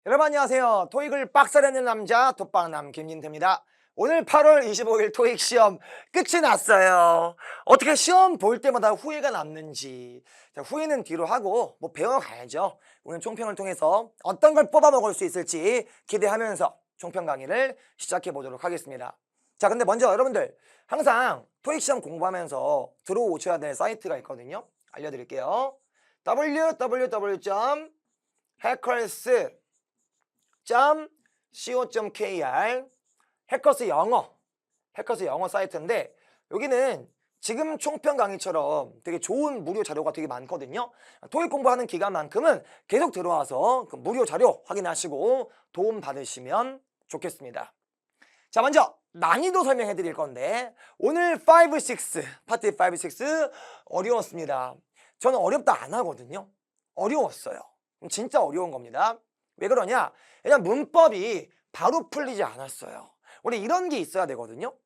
여러분 안녕하세요. 토익을 빡살내는 남자 톡방남 김진태입니다. 오늘 8월 25일 토익 시험 끝이 났어요. 어떻게 시험 볼 때마다 후회가 남는지, 자, 후회는 뒤로 하고 배워가야죠. 오늘 총평을 통해서 어떤 걸 뽑아 먹을 수 있을지 기대하면서 총평 강의를 시작해 보도록 하겠습니다. 자, 근데 먼저 여러분들 항상 토익 시험 공부하면서 들어오셔야 될 사이트가 있거든요. 알려드릴게요. www.hackers.co.kr 해커스 영어 사이트인데, 여기는 지금 총평 강의처럼 되게 좋은 무료 자료가 되게 많거든요. 토익 공부하는 기간만큼은 계속 들어와서 그 무료 자료 확인하시고 도움 받으시면 좋겠습니다. 자, 먼저 난이도 설명해 드릴 건데, 오늘 5, 6 파트 5, 6 어려웠습니다. 저는 어렵다 안 하거든요. 어려웠어요. 진짜 어려운 겁니다. 왜 그러냐? 왜냐면 문법이 바로 풀리지 않았어요. 원래 이런 게 있어야 되거든요.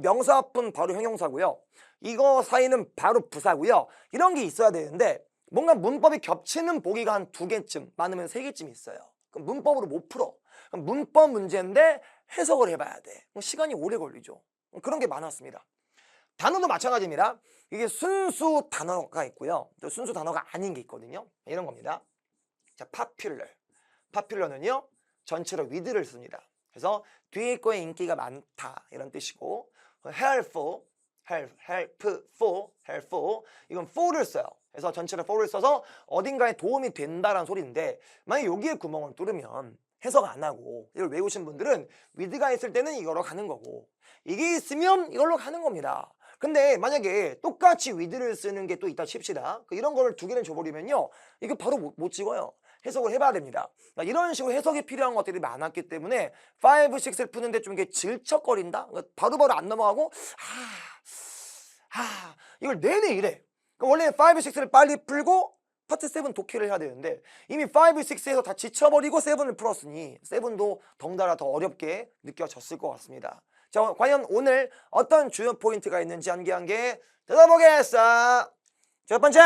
명사 앞은 바로 형용사고요. 이거 사이는 바로 부사고요. 이런 게 있어야 되는데 뭔가 문법이 겹치는 보기가 한 2개쯤, 많으면 3개쯤 있어요. 그럼 문법으로 못 풀어. 그럼 문법 문제인데 해석을 해봐야 돼. 시간이 오래 걸리죠. 그런 게 많았습니다. 단어도 마찬가지입니다. 이게 순수 단어가 있고요. 또 순수 단어가 아닌 게 있거든요. 이런 겁니다. 자, popular는요 전체로 with를 씁니다. 그래서 뒤에 거에 인기가 많다 이런 뜻이고, helpful 이건 for를 써요. 그래서 전체로 for를 써서 어딘가에 도움이 된다라는 소리인데, 만약 여기에 구멍을 뚫으면 해석 안 하고 이걸 외우신 분들은 with가 있을 때는 이걸로 가는 거고, 이게 있으면 이걸로 가는 겁니다. 근데 만약에 똑같이 with를 쓰는 게 또 있다 칩시다. 이런 걸 2개를 줘버리면요, 이거 바로 못 찍어요. 해석을 해봐야 됩니다. 이런 식으로 해석이 필요한 것들이 많았기 때문에 5, 6을 푸는데 좀 이게 질척거린다? 바로바로 안 넘어가고 이걸 내내 이래. 원래 5, 6를 빨리 풀고 파트 7 독해를 해야 되는데, 이미 5, 6에서 다 지쳐버리고 7을 풀었으니 7도 덩달아 더 어렵게 느껴졌을 것 같습니다. 자, 과연 오늘 어떤 주요 포인트가 있는지 한 개 한 개 들어보겠어. 첫 번째,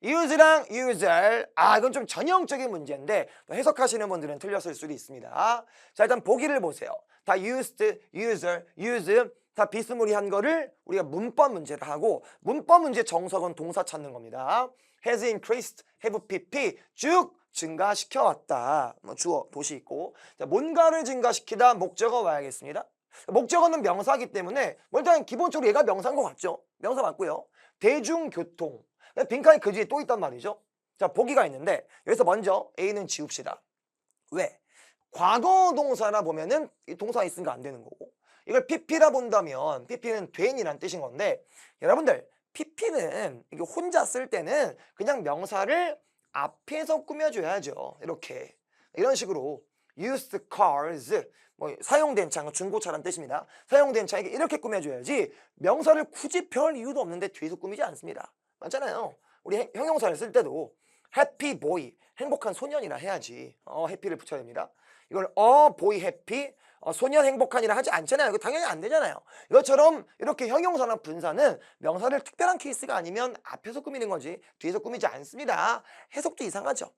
use랑 user. 이건 좀 전형적인 문제인데 해석하시는 분들은 틀렸을 수도 있습니다. 자, 일단 보기를 보세요. 다 used, user, use 다 비스무리한 거를 우리가 문법 문제를 하고, 문법 문제 정석은 동사 찾는 겁니다. has increased, have pp 쭉 증가시켜 왔다. 주어, 도시 있고. 자, 뭔가를 증가시키다 목적어 와야겠습니다. 목적어는 명사이기 때문에 일단 기본적으로 얘가 명사인 것 같죠? 명사 맞고요. 대중교통. 빈칸이 그 뒤에 또 있단 말이죠. 자, 보기가 있는데 여기서 먼저 A는 지웁시다. 왜? 과거 동사라 보면은 이 동사 있으니까 안 되는 거고, 이걸 pp라 본다면 pp는 된이란 뜻인 건데, 여러분들 pp는 이게 혼자 쓸 때는 그냥 명사를 앞에서 꾸며줘야죠. 이렇게 이런 식으로 used cars, 사용된 차, 중고차란 뜻입니다. 사용된 차, 이렇게 꾸며줘야지 명사를 굳이 별 이유도 없는데 뒤에서 꾸미지 않습니다. 맞잖아요. 우리 형용사를 쓸 때도 happy boy, 행복한 소년이라 해야지 happy를 붙여야 됩니다. 이걸 boy happy, 소년 행복한이라 하지 않잖아요. 이거 당연히 안 되잖아요. 이것처럼 이렇게 형용사나 분사는 명사를 특별한 케이스가 아니면 앞에서 꾸미는 거지 뒤에서 꾸미지 않습니다. 해석도 이상하죠.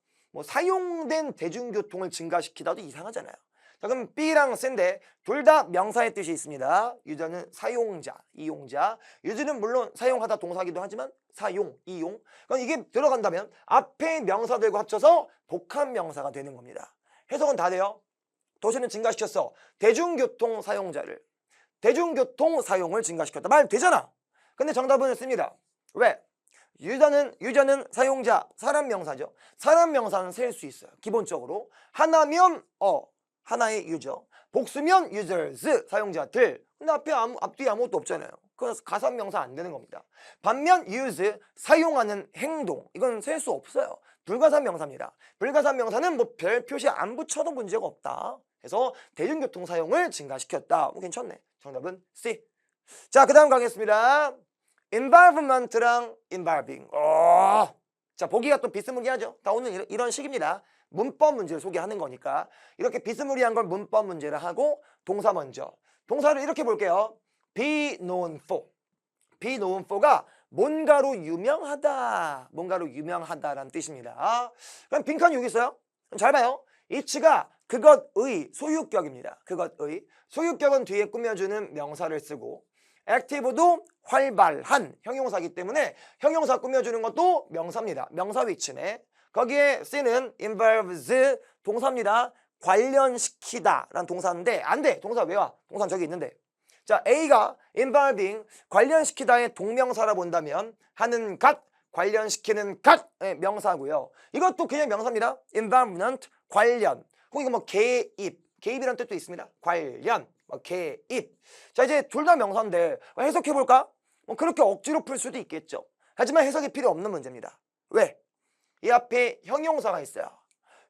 사용된 대중교통을 증가시키다도 이상하잖아요. 자, 그럼 B랑 C인데 둘 다 명사의 뜻이 있습니다. 유저는 사용자, 이용자. 유저는 물론 사용하다 동사기도 하지만 사용, 이용. 그럼 이게 들어간다면 앞에 명사들과 합쳐서 복합 명사가 되는 겁니다. 해석은 다 돼요. 도시는 증가시켰어. 대중교통 사용자를. 대중교통 사용을 증가시켰다. 말 되잖아. 근데 정답은 씁니다. 왜? 유저는 사용자, 사람 명사죠. 사람 명사는 셀 수 있어요. 기본적으로. 하나면 하나의 유저. 복수면 users, 사용자들. 근데 앞뒤에 아무것도 없잖아요. 그래서 가산 명사 안 되는 겁니다. 반면 use, 사용하는 행동. 이건 셀 수 없어요. 불가산 명사입니다. 불가산 명사는 별 표시 안 붙여도 문제가 없다. 그래서 대중교통 사용을 증가시켰다. 괜찮네. 정답은 C. 자, 그 다음 가겠습니다. environment랑 involving. 자, 보기가 또 비스무리하죠. 다 오늘 이런 식입니다. 문법 문제를 소개하는 거니까 이렇게 비스무리한 걸 문법 문제를 하고, 동사 먼저. 동사를 이렇게 볼게요. be known for. be known for가 뭔가로 유명하다라는 뜻입니다. 그럼 빈칸이 여기 있어요. 잘 봐요. it가 그것의 소유격입니다. 그것의 소유격은 뒤에 꾸며주는 명사를 쓰고 active도 활발한 형용사이기 때문에 형용사 꾸며주는 것도 명사입니다. 명사 위치네. 거기에 쓰는 involves 동사입니다. 관련시키다 라는 동사인데 안 돼. 동사 왜 와? 동사는 저기 있는데. 자, A가 involving 관련시키다의 동명사라 본다면 하는 것, 관련시키는 것의 명사고요. 이것도 그냥 명사입니다. involvement 관련. 혹은 이거 뭐 개입. 개입이라는 뜻도 있습니다. 관련. 뭐 개입. 자, 이제 둘 다 명사인데 해석해 볼까? 뭐 그렇게 억지로 풀 수도 있겠죠. 하지만 해석이 필요 없는 문제입니다. 왜? 이 앞에 형용사가 있어요.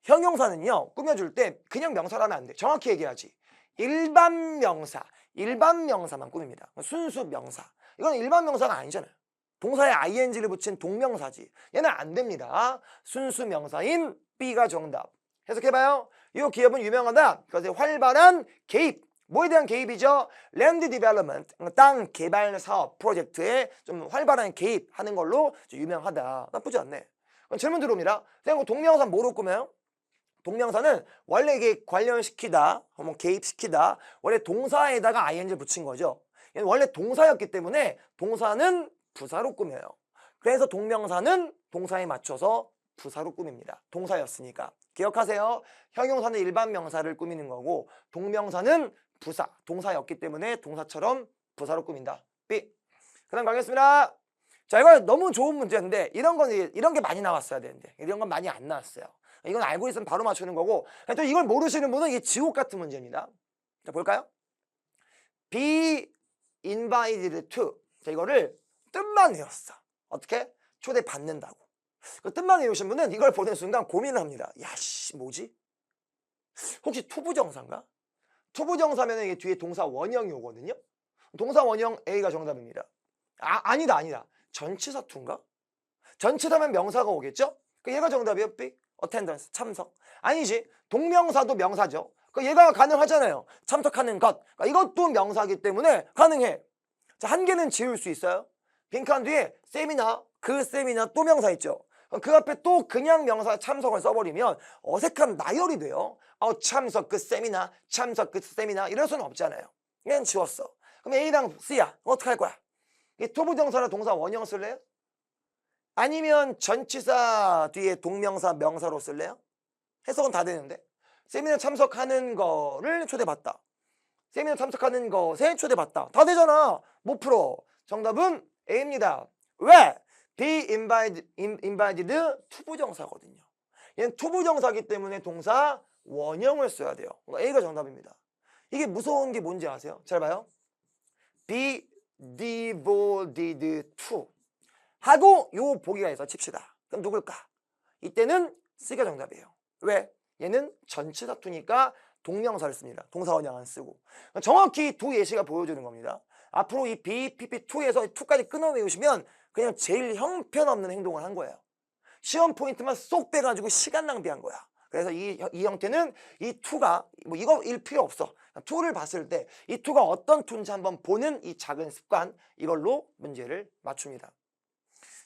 형용사는요, 꾸며줄 때 그냥 명사라면 안 돼. 정확히 얘기하지. 일반 명사만 꾸밉니다. 순수 명사. 이건 일반 명사가 아니잖아요. 동사에 ing를 붙인 동명사지. 얘는 안 됩니다. 순수 명사인 B가 정답. 해석해봐요. 이 기업은 유명하다. 그래서 활발한 개입. 뭐에 대한 개입이죠? 랜드 디벨롭먼트, 땅 개발 사업 프로젝트에 좀 활발한 개입하는 걸로 좀 유명하다. 나쁘지 않네. 그럼 질문 들어옵니다. 그냥 동명사 뭐로 꾸며요? 동명사는 원래 이게 관련시키다, 뭐 개입시키다, 원래 동사에다가 ing 붙인 거죠. 얘는 원래 동사였기 때문에 동사는 부사로 꾸며요. 그래서 동명사는 동사에 맞춰서 부사로 꾸밉니다. 동사였으니까. 기억하세요. 형용사는 일반 명사를 꾸미는 거고 동명사는 부사, 동사였기 때문에 동사처럼 부사로 꾸민다. B. 그 다음 가겠습니다. 자, 이거 너무 좋은 문제인데 이런 게 많이 나왔어야 되는데 이런 건 많이 안 나왔어요. 이건 알고 있으면 바로 맞추는 거고 또 이걸 모르시는 분은 이게 지옥 같은 문제입니다. 자, 볼까요? Be invited to. 자, 이거를 뜻만 외웠어. 어떻게? 초대받는다고. 그 뜻만 외우신 분은 이걸 보는 순간 고민을 합니다. 야, 씨, 뭐지? 혹시 투부정사인가? 투부정사면 이게 뒤에 동사 원형이 오거든요. 동사 원형 A가 정답입니다. 아니다. 전치사 투인가? 전치사면 명사가 오겠죠? 그 얘가 정답이에요. B. attendance, 참석. 아니지. 동명사도 명사죠. 그 얘가 가능하잖아요. 참석하는 것. 그러니까 이것도 명사이기 때문에 가능해. 자, 한 개는 지울 수 있어요. 빈칸 뒤에 세미나, 그 세미나 또 명사 있죠. 그 앞에 또 그냥 명사 참석을 써버리면 어색한 나열이 돼요. 참석 그 세미나, 참석 그 세미나 이럴 수는 없잖아요. 그냥 지웠어. 그럼 A랑 C야. 어떻게 할 거야? 이 투부정사나 동사 원형 쓸래요? 아니면 전치사 뒤에 동명사 명사로 쓸래요? 해석은 다 되는데. 세미나 참석하는 거를 초대받다. 세미나 참석하는 것에 초대받다. 다 되잖아. 못 풀어. 정답은 A입니다. 왜? Be invited 투부정사거든요. 얘는 투부정사기 때문에 동사 원형을 써야 돼요. A가 정답입니다. 이게 무서운 게 뭔지 아세요? 잘 봐요. Be devoted to 하고 요 보기가 있어 칩시다. 그럼 누굴까? 이때는 C가 정답이에요. 왜? 얘는 전치사 투니까 동명사를 씁니다. 동사 원형 안 쓰고. 정확히 두 예시가 보여주는 겁니다. 앞으로 이 BPP2에서 2까지 끊어 외우시면 그냥 제일 형편없는 행동을 한 거예요. 시험 포인트만 쏙 빼가지고 시간 낭비한 거야. 그래서 이 형태는 이 2가 뭐 이거 일 필요 없어. 2를 봤을 때 이 2가 어떤 2인지 한번 보는 이 작은 습관 이걸로 문제를 맞춥니다.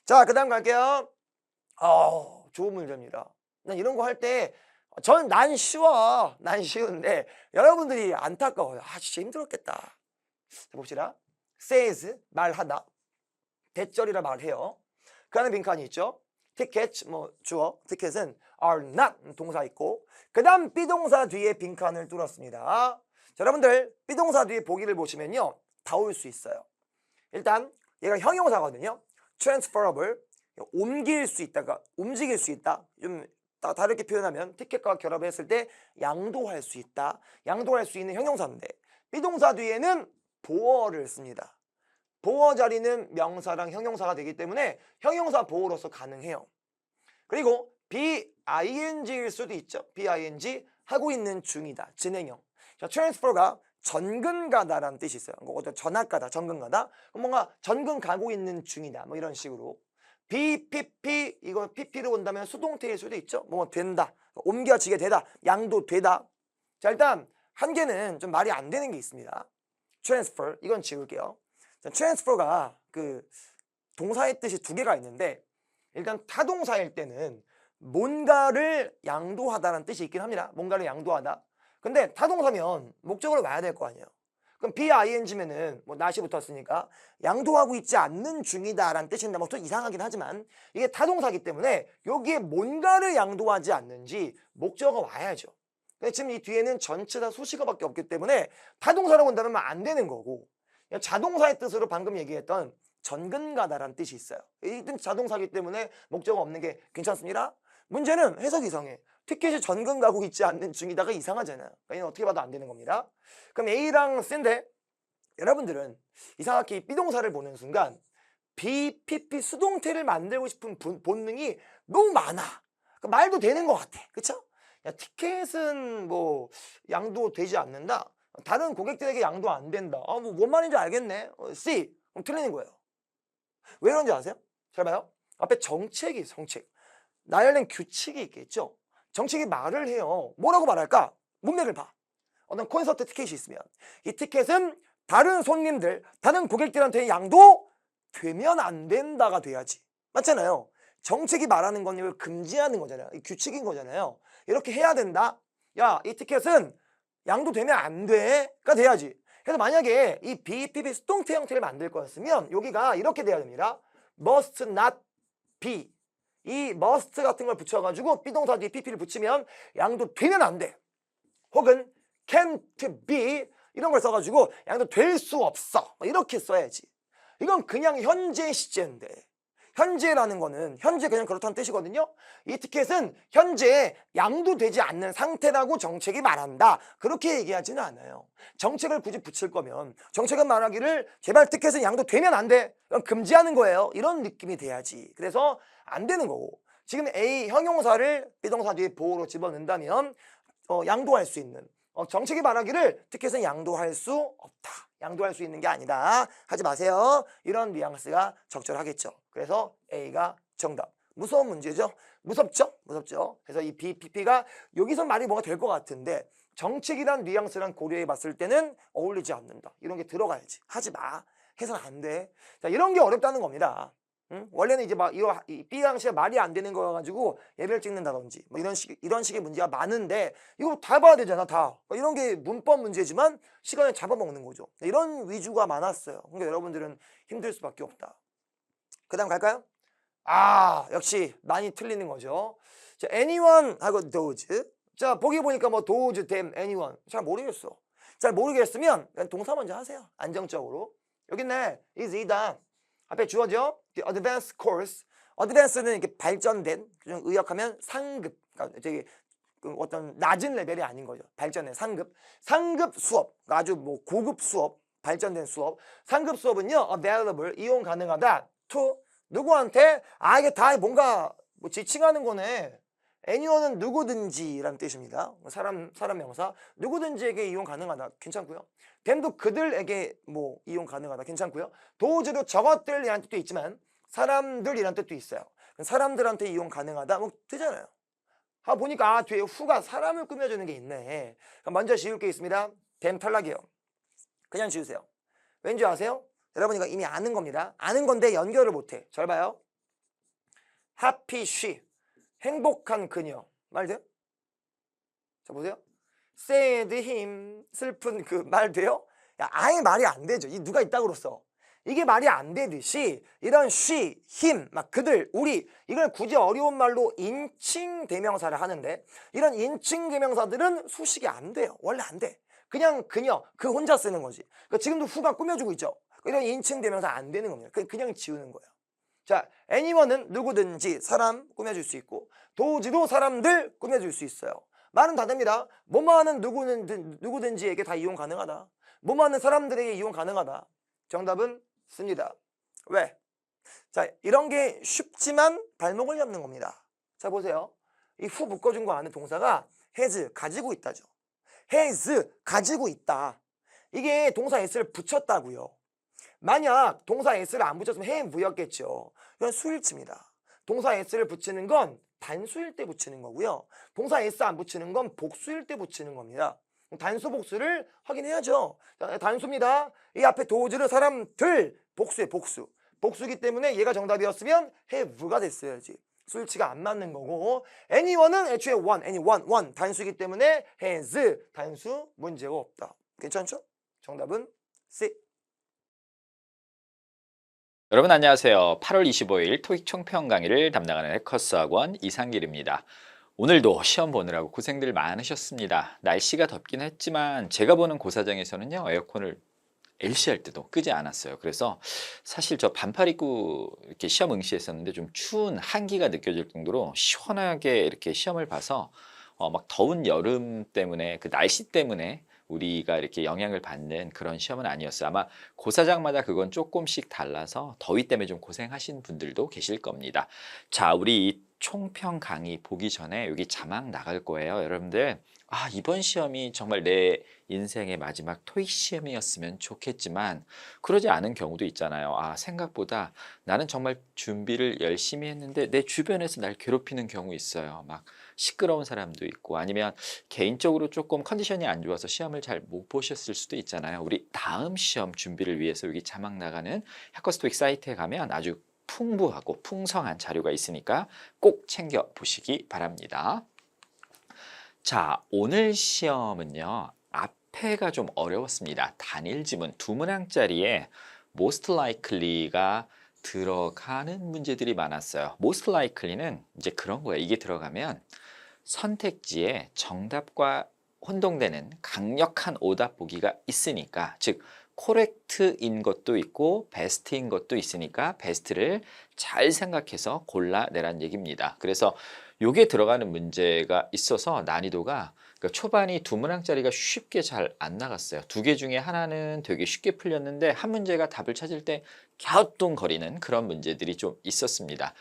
자, 그 다음 갈게요. 좋은 문제입니다. 난 이런 거 할 때 난 쉬워. 난 쉬운데 여러분들이 안타까워요. 진짜 힘들었겠다. 자, 봅시다. says 말하다. 대절이라 말해요. 그 안에 빈칸이 있죠. tickets 뭐 주어. tickets은 are not 동사 있고 그 다음 비동사 뒤에 빈칸을 뚫었습니다. 자, 여러분들 비동사 뒤에 보기를 보시면요. 다 올 수 있어요. 일단 얘가 형용사거든요. transferable 옮길 수 있다가 움직일 수 있다. 좀 다르게 표현하면 티켓과 결합했을 때 양도할 수 있다. 양도할 수 있는 형용사인데 비동사 뒤에는 보어를 씁니다. 보어 자리는 명사랑 형용사가 되기 때문에 형용사 보어로서 가능해요. 그리고 BING일 수도 있죠. BING 하고 있는 중이다. 진행형. 자, transfer가 전근가다라는 뜻이 있어요. 전학가다, 전근가다. 뭔가 전근 가고 있는 중이다. 뭐 이런 식으로. BPP 이거 PP로 온다면 수동태일 수도 있죠. 뭐 된다, 옮겨지게 되다, 양도되다. 자, 일단 한 개는 좀 말이 안 되는 게 있습니다. transfer 이건 지울게요. 자, transfer가 그 동사의 뜻이 두 개가 있는데 일단 타동사일 때는 뭔가를 양도하다라는 뜻이 있긴 합니다. 뭔가를 양도하다. 근데 타동사면 목적으로 와야 될 거 아니에요. 그럼 BING면은 뭐 not이 붙었으니까 양도하고 있지 않는 중이다라는 뜻인데 뭐 좀 이상하긴 하지만 이게 타동사기 때문에 여기에 뭔가를 양도하지 않는지 목적어가 와야죠. 근데 지금 이 뒤에는 전체다 수식어밖에 없기 때문에 타동사로 본다면 안 되는 거고 자동사의 뜻으로 방금 얘기했던 전근가다라는 뜻이 있어요. 이 뜻 자동사기 때문에 목적어 없는 게 괜찮습니다. 문제는 해석이 이상해. 티켓이 전근 가고 있지 않는 중이다가 이상하잖아요. 그러니까 어떻게 봐도 안 되는 겁니다. 그럼 A랑 C인데 여러분들은 이상하게 이 B동사를 보는 순간 BPP 수동태를 만들고 싶은 본능이 너무 많아. 그러니까 말도 되는 것 같아. 그쵸? 야, 티켓은 뭐 양도되지 않는다. 다른 고객들에게 양도 안 된다. 뭔 말인지 알겠네. C. 그럼 틀리는 거예요. 왜 그런지 아세요? 잘 봐요. 앞에 정책이 정책. 나열된 규칙이 있겠죠. 정책이 말을 해요. 뭐라고 말할까? 문맥을 봐. 어떤 콘서트 티켓이 있으면 이 티켓은 다른 손님들, 다른 고객들한테 양도되면 안 된다가 돼야지. 맞잖아요. 정책이 말하는 건 이걸 금지하는 거잖아요. 이 규칙인 거잖아요. 이렇게 해야 된다. 야, 이 티켓은 양도되면 안 돼가 돼야지. 그래서 만약에 이 BPP 수동태 형태를 만들 거였으면 여기가 이렇게 돼야 됩니다. must not be. 이 must 같은 걸 붙여가지고 비동사 뒤에 pp를 붙이면 양도되면 안 돼. 혹은 can't be 이런 걸 써가지고 양도될 수 없어. 이렇게 써야지. 이건 그냥 현재 시제인데 현재라는 거는 현재 그냥 그렇다는 뜻이거든요. 이 티켓은 현재 양도되지 않는 상태라고 정책이 말한다. 그렇게 얘기하지는 않아요. 정책을 굳이 붙일 거면 정책은 말하기를 제발 티켓은 양도되면 안 돼. 그건 금지하는 거예요. 이런 느낌이 돼야지. 그래서 안 되는 거고 지금 A 형용사를 비동사 뒤에 보호로 집어넣는다면 양도할 수 있는 정책이 말하기를 티켓은 양도할 수 없다. 양도할 수 있는 게 아니다. 하지 마세요. 이런 뉘앙스가 적절하겠죠. 그래서 A가 정답. 무서운 문제죠? 무섭죠? 무섭죠? 그래서 이 BPP가 여기서 말이 뭐가 될 것 같은데 정책이란 뉘앙스랑 고려해 봤을 때는 어울리지 않는다. 이런 게 들어가야지. 하지 마. 해서는 안 돼. 자, 이런 게 어렵다는 겁니다. 응? 원래는 이제 막 이 B랑 C가 말이 안 되는 거 가지고 예배를 찍는다든지 뭐 이런 식의 문제가 많은데 이거 다 봐야 되잖아 다. 이런 게 문법 문제지만 시간을 잡아먹는 거죠. 이런 위주가 많았어요. 그러니까 여러분들은 힘들 수밖에 없다. 그 다음 갈까요? 역시 많이 틀리는 거죠. 자, anyone 하고 those. 자, 보기 보니까 뭐 those, them, anyone. 잘 모르겠어. 잘 모르겠으면 그냥 동사 먼저 하세요. 안정적으로. 여기 있네. is 이다. 앞에 주어져. The advanced course. advance는 이렇게 발전된, 좀 의역하면 상급. 그러니까 되게 어떤 낮은 레벨이 아닌 거죠. 발전된 상급. 상급 수업. 아주 뭐 고급 수업. 발전된 수업. 상급 수업은요. available. 이용 가능하다. to. 누구한테? 이게 다 뭔가 뭐 지칭하는 거네. anyone은 누구든지라는 뜻입니다. 사람 명사. 누구든지에게 이용 가능하다. 괜찮고요. them도 그들에게 뭐 이용 가능하다. 괜찮고요. those도 저것들이라는 뜻도 있지만 사람들이라는 뜻도 있어요. 사람들한테 이용 가능하다. 뭐 되잖아요. 보니까 뒤에 who가 사람을 꾸며주는 게 있네. 먼저 지울 게 있습니다. them 탈락이에요. 그냥 지우세요. 왠지 아세요? 여러분 이거 이미 아는 겁니다. 아는 건데 연결을 못해. 잘 봐요. happy she. 행복한 그녀. 말 돼요? 자 보세요. sad him. 슬픈 그 말 돼요? 야, 아예 말이 안 되죠. 이 누가 이따구로 써. 이게 말이 안 되듯이 이런 she, him, 막 그들, 우리 이걸 굳이 어려운 말로 인칭 대명사를 하는데 이런 인칭 대명사들은 수식이 안 돼요. 원래 안 돼. 그냥 그녀, 그 혼자 쓰는 거지. 그러니까 지금도 who가 꾸며주고 있죠. 이런 인칭 대명사 안 되는 겁니다. 그냥 지우는 거예요. 자, anyone은 누구든지 사람 꾸며줄 수 있고 those도 사람들 꾸며줄 수 있어요. 말은 다 됩니다. 뭐뭐하는 누구든지에게 다 이용 가능하다. 뭐뭐하는 사람들에게 이용 가능하다. 정답은 씁니다. 왜? 자, 이런 게 쉽지만 발목을 잡는 겁니다. 자, 보세요. 이 후 묶어준 거 안에 동사가 has, 가지고 있다죠. has, 가지고 있다. 이게 동사 s를 붙였다고요. 만약 동사 s를 안 붙였으면 해무였겠죠. 이건 수일치입니다. 동사 s를 붙이는 건 단수일 때 붙이는 거고요. 동사 s 안 붙이는 건 복수일 때 붙이는 겁니다. 단수 복수를 확인해야죠. 자, 단수입니다. 이 앞에 도즈를 사람들 복수에 복수. 복수기 때문에 얘가 정답이었으면 have가 됐어야지. 수일치가 안 맞는 거고 anyone은 애초에 one 단수이기 때문에 has 단수 문제가 없다. 괜찮죠? 정답은 C. 여러분 안녕하세요. 8월 25일 토익 총평 강의를 담당하는 해커스 학원 이상길입니다. 오늘도 시험 보느라고 고생들 많으셨습니다. 날씨가 덥긴 했지만 제가 보는 고사장에서는요, 에어컨을 LC할 때도 끄지 않았어요. 그래서 사실 저 반팔 입고 이렇게 시험 응시했었는데 좀 추운 한기가 느껴질 정도로 시원하게 이렇게 시험을 봐서 막 더운 여름 때문에 그 날씨 때문에 우리가 이렇게 영향을 받는 그런 시험은 아니었어요. 아마 고사장마다 그건 조금씩 달라서 더위 때문에 좀 고생하신 분들도 계실 겁니다. 자, 우리 이 총평 강의 보기 전에 여기 자막 나갈 거예요. 여러분들, 이번 시험이 정말 내 인생의 마지막 토익 시험이었으면 좋겠지만 그러지 않은 경우도 있잖아요. 생각보다 나는 정말 준비를 열심히 했는데 내 주변에서 날 괴롭히는 경우 있어요. 막 시끄러운 사람도 있고, 아니면 개인적으로 조금 컨디션이 안 좋아서 시험을 잘 못 보셨을 수도 있잖아요. 우리 다음 시험 준비를 위해서 여기 자막 나가는 해커스 토익 사이트에 가면 아주 풍부하고 풍성한 자료가 있으니까 꼭 챙겨 보시기 바랍니다. 자, 오늘 시험은요, 앞에가 좀 어려웠습니다. 단일 지문 두 문항짜리에 most likely가 들어가는 문제들이 많았어요. most likely는 이제 그런 거예요. 이게 들어가면 선택지에 정답과 혼동되는 강력한 오답 보기가 있으니까, 즉 코렉트인 것도 있고 베스트인 것도 있으니까 베스트를 잘 생각해서 골라내란 얘기입니다. 그래서 요게 들어가는 문제가 있어서 난이도가, 그러니까 초반이 두 문항짜리가 쉽게 잘 안 나갔어요. 두 개 중에 하나는 되게 쉽게 풀렸는데 한 문제가 답을 찾을 때 갸우뚱거리는 그런 문제들이 좀 있었습니다.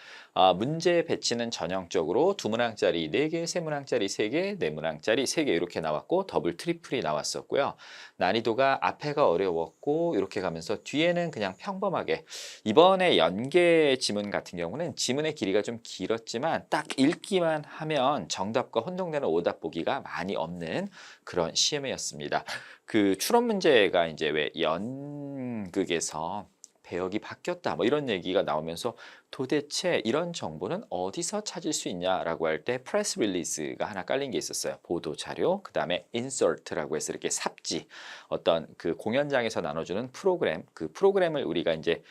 문제 배치는 전형적으로 두 문항짜리 4개, 세 문항짜리 3개, 네 문항짜리 3개 이렇게 나왔고 더블 트리플이 나왔었고요. 난이도가 앞에가 어려웠고 이렇게 가면서 뒤에는 그냥 평범하게, 이번에 연계 지문 같은 경우는 지문의 길이가 좀 길었지만 딱 읽기만 하면 정답과 혼동되는 오답 보기가 많이 없는 그런 시험이었습니다. 그 추론 문제가 이제 왜 연극에서 배역이 바뀌었다 뭐 이런 얘기가 나오면서 도대체 이런 정보는 어디서 찾을 수 있냐라고 할 때 프레스 릴리즈가 하나 깔린 게 있었어요. 보도 자료, 그 다음에 인서트라고 해서 이렇게 삽지, 어떤 그 공연장에서 나눠주는 프로그램, 그 프로그램을 우리가 이제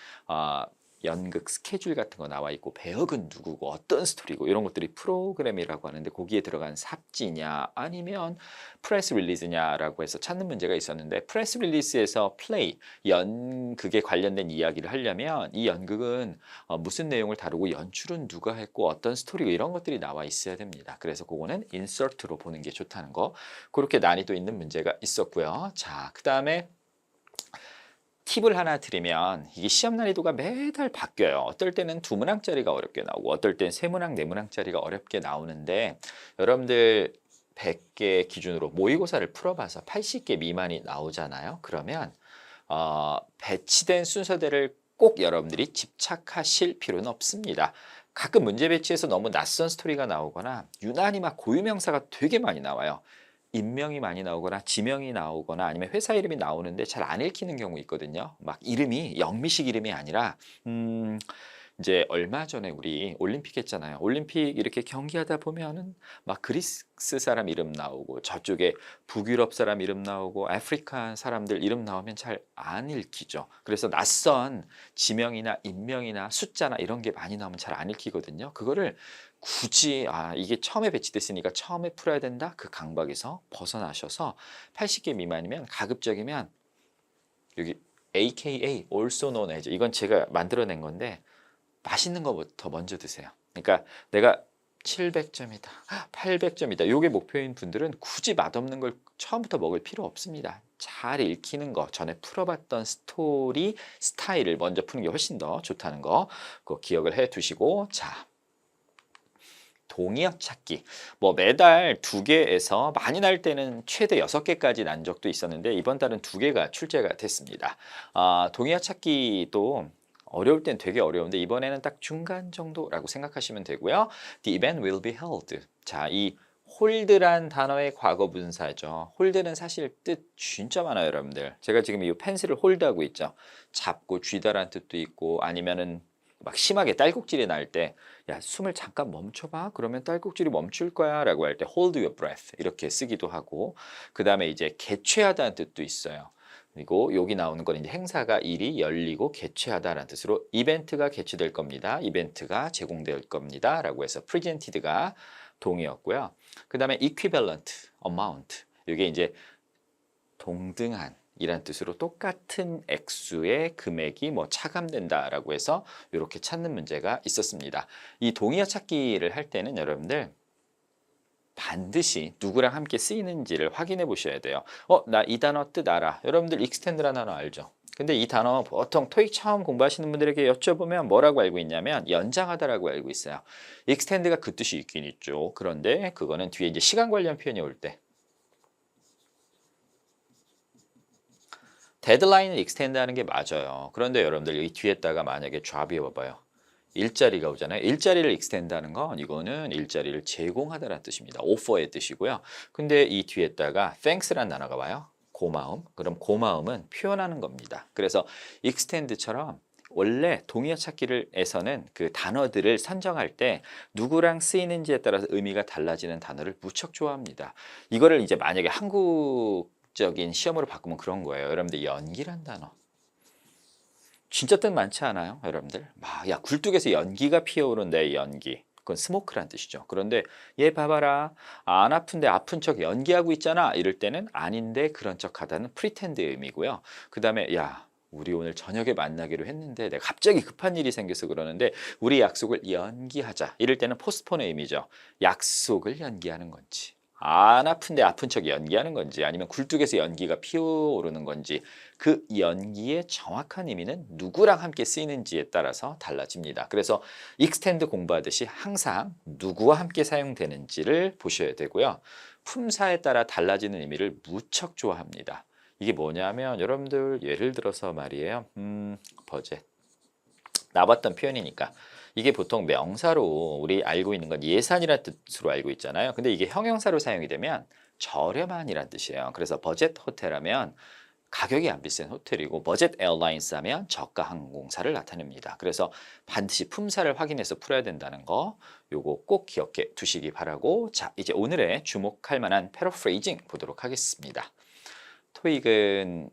연극 스케줄 같은 거 나와 있고 배역은 누구고 어떤 스토리고 이런 것들이 프로그램이라고 하는데, 거기에 들어간 삽지냐 아니면 프레스 릴리즈냐라고 해서 찾는 문제가 있었는데, 프레스 릴리즈에서 플레이, 연극에 관련된 이야기를 하려면 이 연극은 무슨 내용을 다루고 연출은 누가 했고 어떤 스토리고 이런 것들이 나와 있어야 됩니다. 그래서 그거는 인서트로 보는 게 좋다는 거, 그렇게 난이도 있는 문제가 있었고요. 자, 그 다음에 팁을 하나 드리면, 이게 시험 난이도가 매달 바뀌어요. 어떨 때는 두 문항짜리가 어렵게 나오고 어떨 때는 세 문항, 네 문항짜리가 어렵게 나오는데, 여러분들 100개 기준으로 모의고사를 풀어봐서 80개 미만이 나오잖아요. 그러면 배치된 순서대를 꼭 여러분들이 집착하실 필요는 없습니다. 가끔 문제 배치에서 너무 낯선 스토리가 나오거나 유난히 막 고유명사가 되게 많이 나와요. 인명이 많이 나오거나 지명이 나오거나 아니면 회사 이름이 나오는데 잘 안 읽히는 경우 있거든요. 막 이름이 영미식 이름이 아니라 이제 얼마 전에 우리 올림픽 했잖아요. 올림픽 이렇게 경기하다 보면은 막 그리스 사람 이름 나오고 저쪽에 북유럽 사람 이름 나오고 아프리카 사람들 이름 나오면 잘 안 읽히죠. 그래서 낯선 지명이나 인명이나 숫자나 이런 게 많이 나오면 잘 안 읽히거든요. 그거를 굳이 이게 처음에 배치됐으니까 처음에 풀어야 된다, 그 강박에서 벗어나셔서 80개 미만이면 가급적이면 여기 AKA also known as, 이건 제가 만들어낸 건데 맛있는 거부터 먼저 드세요. 그러니까 내가 700점이다, 800점이다, 요게 목표인 분들은 굳이 맛없는 걸 처음부터 먹을 필요 없습니다. 잘 읽히는 거, 전에 풀어봤던 스토리 스타일을 먼저 푸는 게 훨씬 더 좋다는 거, 그거 기억을 해 두시고. 자, 동의어 찾기. 뭐 매달 2개에서 많이 날 때는 최대 6개까지 난 적도 있었는데 이번 달은 2개가 출제가 됐습니다. 동의어 찾기도 어려울 땐 되게 어려운데 이번에는 딱 중간 정도라고 생각하시면 되고요. The event will be held. 자, 이 홀드란 단어의 과거 분사죠. 홀드는 사실 뜻 진짜 많아요, 여러분들. 제가 지금 이 펜슬을 홀드하고 있죠. 잡고 쥐다란 뜻도 있고, 아니면은 막 심하게 딸꾹질이 날 때, 야, 숨을 잠깐 멈춰봐. 그러면 딸꾹질이 멈출 거야. 라고 할 때 hold your breath 이렇게 쓰기도 하고, 그 다음에 이제 개최하다는 뜻도 있어요. 그리고 여기 나오는 건 이제 행사가 일이 열리고 개최하다라는 뜻으로 이벤트가 개최될 겁니다. 이벤트가 제공될 겁니다. 라고 해서 presented가 동의였고요. 그 다음에 equivalent amount. 이게 이제 동등한 이란 뜻으로 똑같은 액수의 금액이 뭐 차감된다라고 해서 이렇게 찾는 문제가 있었습니다. 이 동의어 찾기를 할 때는 여러분들 반드시 누구랑 함께 쓰이는지를 확인해 보셔야 돼요. 나 이 단어 뜻 알아. 여러분들 extend라는 단어 알죠? 근데 이 단어 보통 토익 처음 공부하시는 분들에게 여쭤보면 뭐라고 알고 있냐면 연장하다라고 알고 있어요. extend가 그 뜻이 있긴 있죠. 그런데 그거는 뒤에 이제 시간 관련 표현이 올 때 데드라인을 익스텐드 하는 게 맞아요. 그런데 여러분들 여기 뒤에다가 만약에 잡이 봐봐요. 일자리가 오잖아요. 일자리를 익스텐드 하는 건 이거는 일자리를 제공하다라는 뜻입니다. 오퍼의 뜻이고요. 근데 이 뒤에다가 thanks라는 단어가 와요. 고마움. 그럼 고마움은 표현하는 겁니다. 그래서 extend처럼 원래 동의어 찾기에서는 그 단어들을 선정할 때 누구랑 쓰이는지에 따라서 의미가 달라지는 단어를 무척 좋아합니다. 이거를 이제 만약에 한국적인 시험으로 바꾸면 그런 거예요. 여러분들 연기란 단어. 진짜 뜻 많지 않아요, 여러분들? 야, 굴뚝에서 연기가 피어오른데 연기. 그건 스모크란 뜻이죠. 그런데 얘 봐봐라. 안 아픈데 아픈 척 연기하고 있잖아. 이럴 때는 아닌데 그런 척 하다는 프리텐드의 의미고요. 그 다음에 야, 우리 오늘 저녁에 만나기로 했는데 내가 갑자기 급한 일이 생겨서 그러는데 우리 약속을 연기하자. 이럴 때는 포스트폰의 의미죠. 약속을 연기하는 건지. 안 아픈데 아픈 척 연기하는 건지 아니면 굴뚝에서 연기가 피어오르는 건지 그 연기의 정확한 의미는 누구랑 함께 쓰이는지에 따라서 달라집니다. 그래서 익스텐드 공부하듯이 항상 누구와 함께 사용되는지를 보셔야 되고요. 품사에 따라 달라지는 의미를 무척 좋아합니다. 이게 뭐냐면 여러분들 예를 들어서 말이에요. 버젯. 나봤던 표현이니까. 이게 보통 명사로 우리 알고 있는 건 예산이라는 뜻으로 알고 있잖아요. 근데 이게 형용사로 사용이 되면 저렴한이라는 뜻이에요. 그래서 버젯 호텔 하면 가격이 안 비싼 호텔이고 버젯 에어라인스 하면 저가 항공사를 나타냅니다. 그래서 반드시 품사를 확인해서 풀어야 된다는 거 요거 꼭 기억해 두시기 바라고 자 이제 오늘의 주목할 만한 패러프레이징 보도록 하겠습니다. 토익은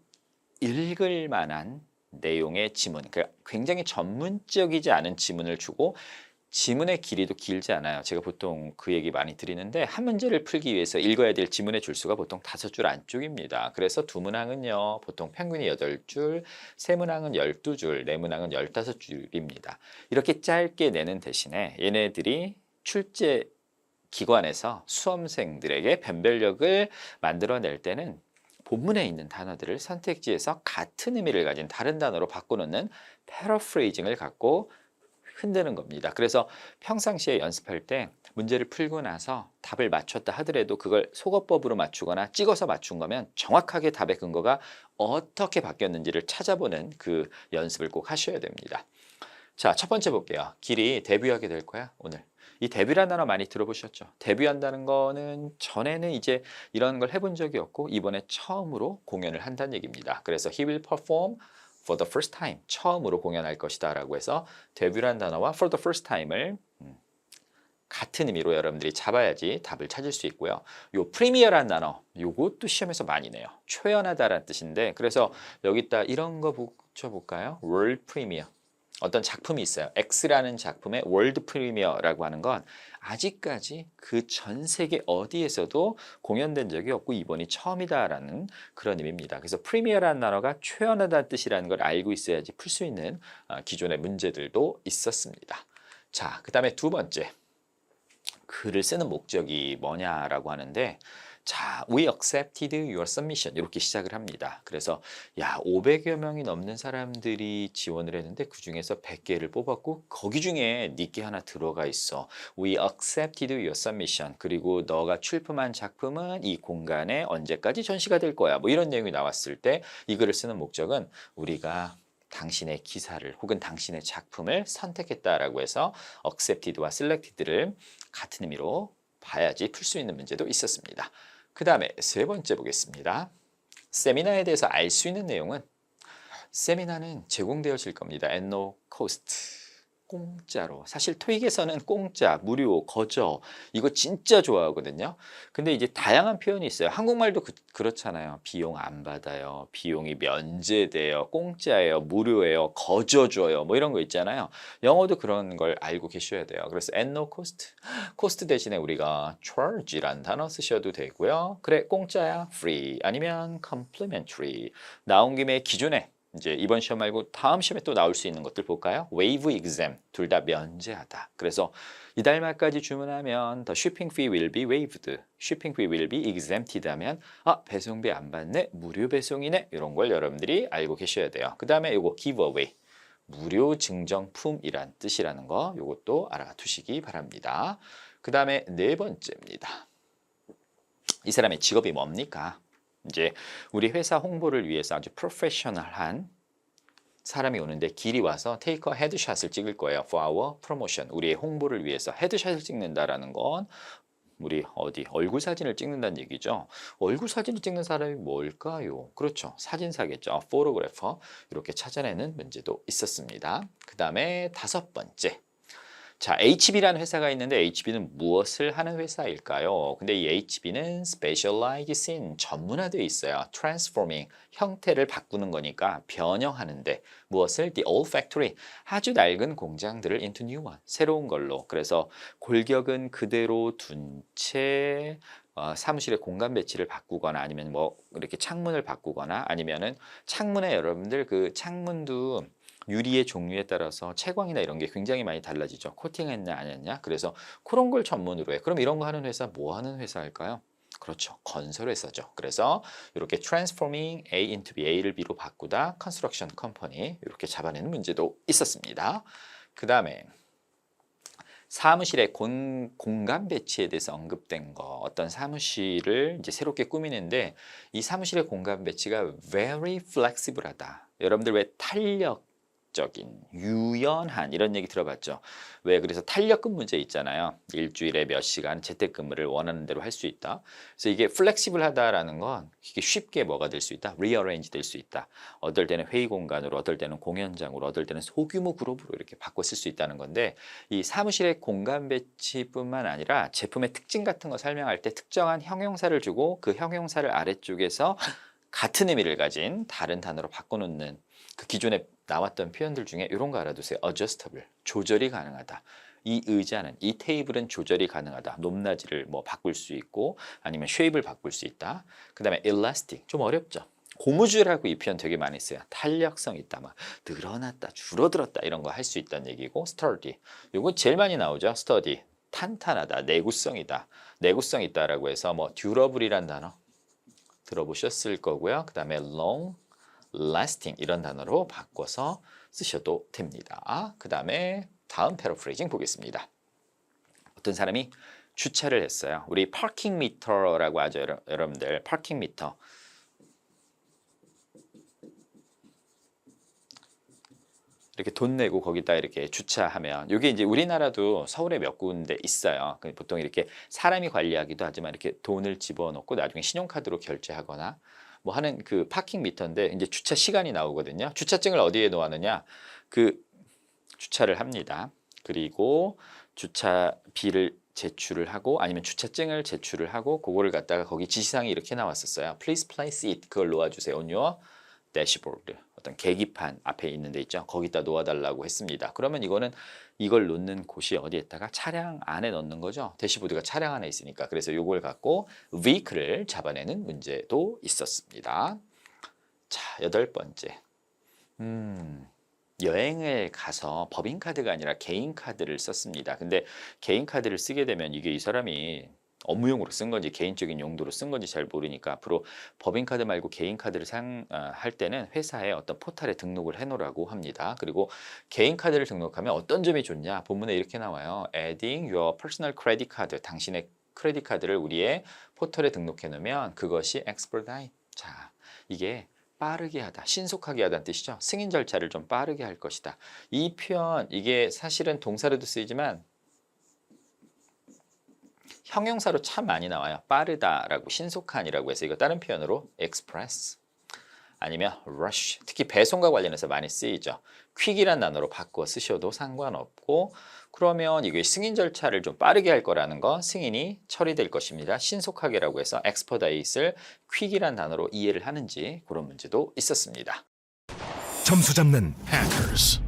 읽을 만한 내용의 지문, 그러니까 굉장히 전문적이지 않은 지문을 주고 지문의 길이도 길지 않아요. 제가 보통 그 얘기 많이 드리는데 한 문제를 풀기 위해서 읽어야 될 지문의 줄수가 보통 5줄 안쪽입니다. 그래서 두 문항은요. 보통 평균이 8줄, 세 문항은 12줄, 네 문항은 15줄입니다. 이렇게 짧게 내는 대신에 얘네들이 출제 기관에서 수험생들에게 변별력을 만들어낼 때는 본문에 있는 단어들을 선택지에서 같은 의미를 가진 다른 단어로 바꿔놓는 패러프레이징을 갖고 흔드는 겁니다. 그래서 평상시에 연습할 때 문제를 풀고 나서 답을 맞췄다 하더라도 그걸 속어법으로 맞추거나 찍어서 맞춘 거면 정확하게 답의 근거가 어떻게 바뀌었는지를 찾아보는 그 연습을 꼭 하셔야 됩니다. 자, 첫 번째 볼게요. 길이 데뷔하게 될 거야, 오늘. 이 데뷔라는 단어 많이 들어보셨죠? 데뷔한다는 거는 전에는 이제 이런 걸 해본 적이 없고 이번에 처음으로 공연을 한다는 얘기입니다. 그래서 he will perform for the first time. 처음으로 공연할 것이다 라고 해서 데뷔라는 단어와 for the first time을 같은 의미로 여러분들이 잡아야지 답을 찾을 수 있고요. 요 프리미어라는 단어, 요것도 시험에서 많이 내요. 초연하다라는 뜻인데 그래서 여기다 이런 거 붙여볼까요? world premiere. 어떤 작품이 있어요. X라는 작품의 월드 프리미어라고 하는 건 아직까지 그 전 세계 어디에서도 공연된 적이 없고 이번이 처음이다라는 그런 의미입니다. 그래서 프리미어라는 단어가 초연하다는 뜻이라는 걸 알고 있어야지 풀 수 있는 기존의 문제들도 있었습니다. 자, 그 다음에 두 번째. 글을 쓰는 목적이 뭐냐라고 하는데 자, we accepted your submission 이렇게 시작을 합니다. 그래서 야, 500여 명이 넘는 사람들이 지원을 했는데 그중에서 100개를 뽑았고 거기 중에 네게 하나 들어가 있어. We accepted your submission. 그리고 너가 출품한 작품은 이 공간에 언제까지 전시가 될 거야. 뭐 이런 내용이 나왔을 때 이 글을 쓰는 목적은 우리가 당신의 기사를 혹은 당신의 작품을 선택했다라고 해서 accepted와 selected를 같은 의미로 봐야지 풀 수 있는 문제도 있었습니다. 그 다음에 세 번째 보겠습니다. 세미나에 대해서 알 수 있는 내용은 세미나는 제공되어질 겁니다. at no cost. 공짜로. 사실 토익에서는 공짜, 무료, 거저 이거 진짜 좋아하거든요. 근데 이제 다양한 표현이 있어요. 한국말도 그렇잖아요. 비용 안 받아요. 비용이 면제돼요. 공짜예요. 무료예요. 거저 줘요. 뭐 이런 거 있잖아요. 영어도 그런 걸 알고 계셔야 돼요. 그래서 at no cost. 코스트 대신에 우리가 charge란 단어 쓰셔도 되고요. 그래, 공짜야. free 아니면 complimentary. 나온 김에 기존에 이제 이번 시험 말고 다음 시험에 또 나올 수 있는 것들 볼까요? waive exam 둘 다 면제하다. 그래서 이달 말까지 주문하면 the shipping fee will be waived. shipping fee will be exempted 하면 배송비 안 받네. 무료 배송이네. 이런 걸 여러분들이 알고 계셔야 돼요. 그 다음에 이거 giveaway. 무료 증정품이란 뜻이라는 거 이것도 알아두시기 바랍니다. 그 다음에 네 번째입니다. 이 사람의 직업이 뭡니까? 이제 우리 회사 홍보를 위해서 아주 프로페셔널한 사람이 오는데 길이 와서 테이크 헤드샷을 찍을 거예요. For our promotion. 우리의 홍보를 위해서 헤드샷을 찍는다라는 건 우리 얼굴 사진을 찍는다는 얘기죠. 얼굴 사진을 찍는 사람이 뭘까요? 그렇죠. 사진사겠죠. 포토그래퍼. 이렇게 찾아내는 문제도 있었습니다. 그 다음에 다섯 번째. 자, HB라는 회사가 있는데 HB는 무엇을 하는 회사일까요? 근데 이 HB는 specialize in 전문화되어 있어요. transforming 형태를 바꾸는 거니까 변형하는데 무엇을 the old factory 아주 낡은 공장들을 into new one 새로운 걸로. 그래서 골격은 그대로 둔 채 사무실의 공간 배치를 바꾸거나 아니면 뭐 이렇게 창문을 바꾸거나 아니면은 창문에 여러분들 그 창문도 유리의 종류에 따라서 채광이나 이런 게 굉장히 많이 달라지죠. 코팅했냐 안 했냐. 그래서 그런 걸 전문으로 해. 그럼 이런 거 하는 회사 뭐 하는 회사일까요? 그렇죠. 건설회사죠. 그래서 이렇게 transforming A into B, A를 B로 바꾸다 construction company 이렇게 잡아내는 문제도 있었습니다. 그 다음에 사무실의 공간 배치에 대해서 언급된 거 어떤 사무실을 이제 새롭게 꾸미는데 이 사무실의 공간 배치가 very flexible하다. 여러분들 왜 탄력적인 유연한 이런 얘기 들어봤죠? 왜 그래서 탄력근 문제 있잖아요. 일주일에 몇 시간 재택근무를 원하는 대로 할 수 있다. 그래서 이게 플렉시블하다라는 건 이게 쉽게 뭐가 될 수 있다? 리어레인지 될 수 있다. 어떨 때는 회의 공간으로, 어떨 때는 공연장으로, 어떨 때는 소규모 그룹으로 이렇게 바꿔 쓸 수 있다는 건데 이 사무실의 공간 배치뿐만 아니라 제품의 특징 같은 거 설명할 때 특정한 형용사를 주고 그 형용사를 아래쪽에서 같은 의미를 가진 다른 단어로 바꿔놓는 그 기존에 나왔던 표현들 중에 이런 거 알아두세요. adjustable, 조절이 가능하다. 이 의자는, 이 테이블은 조절이 가능하다. 높낮이를 뭐 바꿀 수 있고 아니면 쉐입을 바꿀 수 있다. 그 다음에 elastic, 좀 어렵죠. 고무줄하고 이 표현 되게 많이 써요. 탄력성 있다, 막 늘어났다, 줄어들었다 이런 거 할 수 있다는 얘기고 sturdy, 이거 제일 많이 나오죠. sturdy, 탄탄하다, 내구성이다. 내구성 있다라고 해서 뭐 durable이란 단어 들어보셨을 거고요. 그 다음에 long, lasting 이런 단어로 바꿔서 쓰셔도 됩니다. 그 다음에 다음 패러프레이징 보겠습니다. 어떤 사람이 주차를 했어요. 우리 파킹 미터라고 하죠. 여러분들 파킹 미터. 이렇게 돈 내고 거기다 이렇게 주차하면 이게 이제 우리나라도 서울에 몇 군데 있어요. 보통 이렇게 사람이 관리하기도 하지만 이렇게 돈을 집어넣고 나중에 신용카드로 결제하거나 뭐 하는 그 파킹 미터인데 이제 주차 시간이 나오거든요. 주차증을 어디에 놓아느냐? 그 주차를 합니다. 그리고 주차비를 제출을 하고 아니면 주차증을 제출을 하고 그거를 갖다가 거기 지시사항이 이렇게 나왔었어요. Please place it. 그걸 놓아주세요. On your dashboard. 어떤 계기판 앞에 있는 데 있죠. 거기다 놓아달라고 했습니다. 그러면 이거는 이걸 놓는 곳이 어디에다가 차량 안에 넣는 거죠. 대시보드가 차량 안에 있으니까. 그래서 이걸 갖고 vehicle을 잡아내는 문제도 있었습니다. 자, 여덟 번째. 여행을 가서 법인카드가 아니라 개인카드를 썼습니다. 근데 개인카드를 쓰게 되면 이게 이 사람이 업무용으로 쓴 건지 개인적인 용도로 쓴 건지 잘 모르니까 앞으로 법인카드 말고 개인카드를 할 때는 회사에 어떤 포털에 등록을 해놓으라고 합니다. 그리고 개인카드를 등록하면 어떤 점이 좋냐? 본문에 이렇게 나와요. Adding your personal credit card. 당신의 크레딧 카드를 우리의 포털에 등록해 놓으면 그것이 expedite. 자, 이게 빠르게 하다, 신속하게 하다는 뜻이죠. 승인 절차를 좀 빠르게 할 것이다. 이 표현, 이게 사실은 동사로도 쓰이지만 형용사로 참 많이 나와요. 빠르다라고, 신속한이라고 해서 이거 다른 표현으로 express. 아니면 rush, 특히 배송과 관련해서 많이 쓰이죠. quick이란 단어로 바꿔 쓰셔도 상관없고 그러면 이게 승인 절차를 좀 빠르게 할 거라는 거 승인이 처리될 것입니다. 신속하게라고 해서 expedite을 quick이란 단어로 이해를 하는지 그런 문제도 있었습니다. 점수 잡는 Hackers.